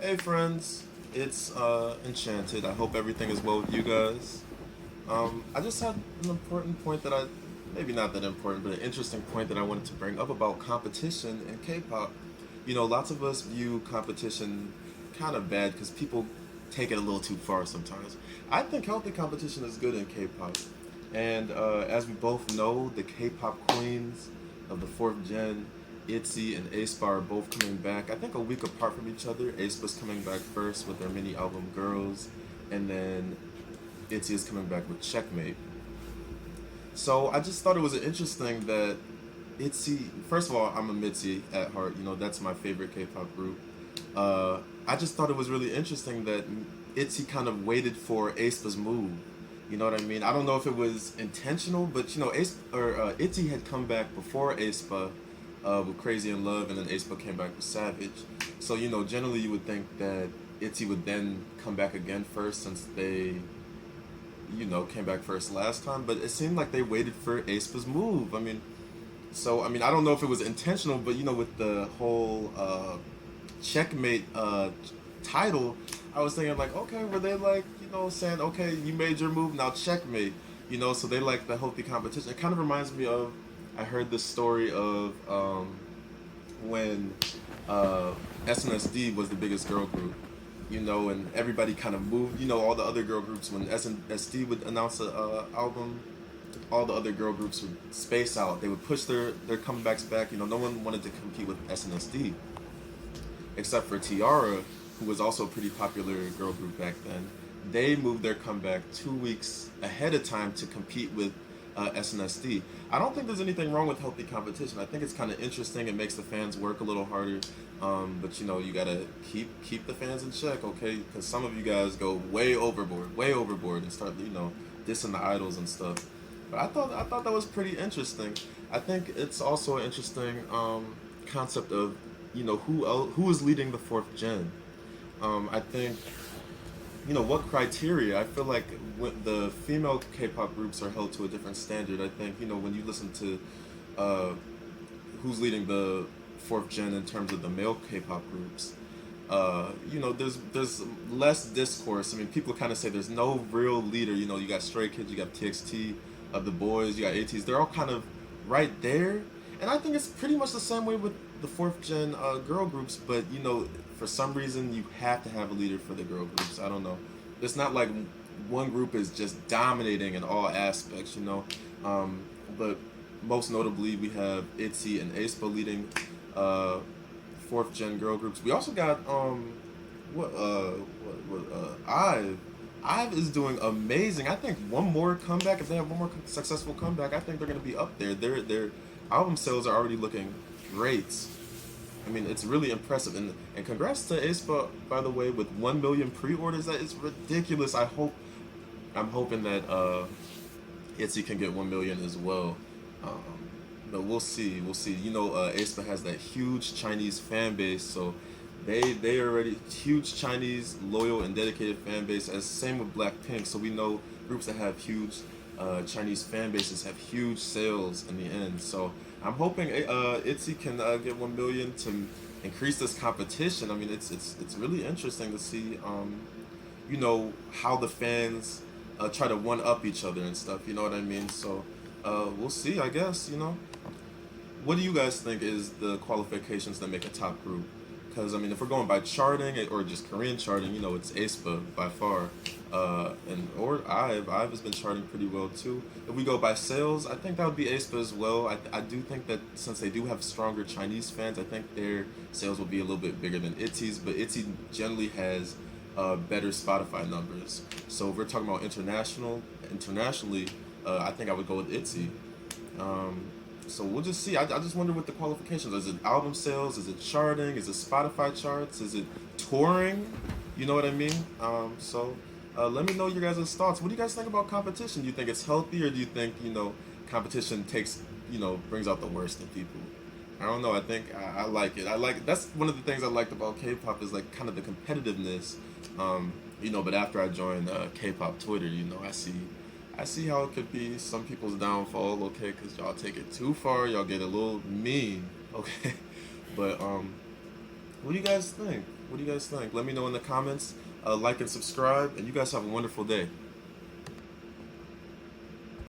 Hey friends, it's Enchanted. I hope everything is well with you guys. I just had an important point that maybe not that important, but an interesting point that I wanted to bring up about competition in K-pop. Lots of us view competition kind of bad because people take it a little too far sometimes. I think healthy competition is good in K-pop. And as we both know, the K-pop queens of the fourth gen, Itzy and Aespa, are both coming back. I think a week apart from each other. Aespa's coming back first with their mini album Girls, and then Itzy is coming back with Checkmate. So I just thought it was interesting that Itzy. First of all, I'm a Mitzi at heart. That's my favorite K-pop group. I just thought it was really interesting that Itzy kind of waited for Aespa's move. You know what I mean? I don't know if it was intentional, but Itzy had come back before Aespa with Crazy in Love, and then Aespa came back with Savage. So generally you would think that Itzy would then come back again first, since they came back first last time. But it seemed like they waited for Aespa's move. I mean, I don't know if it was intentional, but with the whole checkmate title, I was thinking like, okay, were they like, saying, okay, you made your move, now checkmate, so they like the healthy competition. It kind of reminds me of, I heard this story of when SNSD was the biggest girl group, and everybody kind of moved, all the other girl groups, when SNSD would announce a album, all the other girl groups would space out. They would push their comebacks back. No one wanted to compete with SNSD except for Tiara, who was also a pretty popular girl group back then. They moved their comeback 2 weeks ahead of time to compete with SNSD. I don't think there's anything wrong with healthy competition. I think it's kind of interesting. It makes the fans work a little harder. But you gotta keep the fans in check, okay? Because some of you guys go way overboard, and start dissing the idols and stuff. But I thought that was pretty interesting. I think it's also an interesting concept of who is leading the fourth gen. I think what criteria. I feel like when the female K-pop groups are held to a different standard. I think when you listen to uh, who's leading the fourth gen in terms of the male K-pop groups. There's less discourse. I mean, people kind of say there's no real leader. You got Stray Kids, you got TXT, the boys, you got ATs. They're all kind of right there, and I think it's pretty much the same way with the fourth gen girl groups. But for some reason, you have to have a leader for the girl groups. I don't know. It's not like one group is just dominating in all aspects. But most notably, we have Itzy and Aespa leading uh, fourth gen girl groups. We also got Ive. Ive is doing amazing. I think one more comeback, if they have one more successful comeback, I think they're gonna be up there. Their album sales are already looking great. I mean, it's really impressive, and congrats to Aespa, by the way, with 1 million pre-orders. That is ridiculous. I'm hoping that Itzy can get 1 million as well. Um, but we'll see. We'll see. Aespa has that huge Chinese fan base, so they already huge Chinese loyal and dedicated fan base. As same with Blackpink, so we know groups that have huge Chinese fan bases have huge sales in the end. So I'm hoping Itzy can get 1 million to increase this competition. I mean, it's really interesting to see how the fans try to one up each other and stuff. You know what I mean? So we'll see. I guess. What do you guys think is the qualifications that make a top group? Because I mean, if we're going by charting or just Korean charting, it's Aespa by far, or Ive has been charting pretty well too. If we go by sales, I think that would be Aespa as well. I do think that since they do have stronger Chinese fans, I think their sales will be a little bit bigger than Itzy's. But Itzy generally has better Spotify numbers. So if we're talking about internationally, I think I would go with Itzy. So we'll just see. I just wonder what the qualifications. Is it album sales? Is it charting? Is it Spotify charts? Is it touring? You know what I mean? Let me know your guys' thoughts. What do you guys think about competition? Do you think it's healthy, or do you think competition brings out the worst in people? I don't know. I think I like it. That's one of the things I liked about K-pop, is like kind of the competitiveness. But after I joined K-pop Twitter, I see how it could be some people's downfall, okay, because y'all take it too far, y'all get a little mean, okay. But What do you guys think? What do you guys think? Let me know in the comments. Like and subscribe, and you guys have a wonderful day.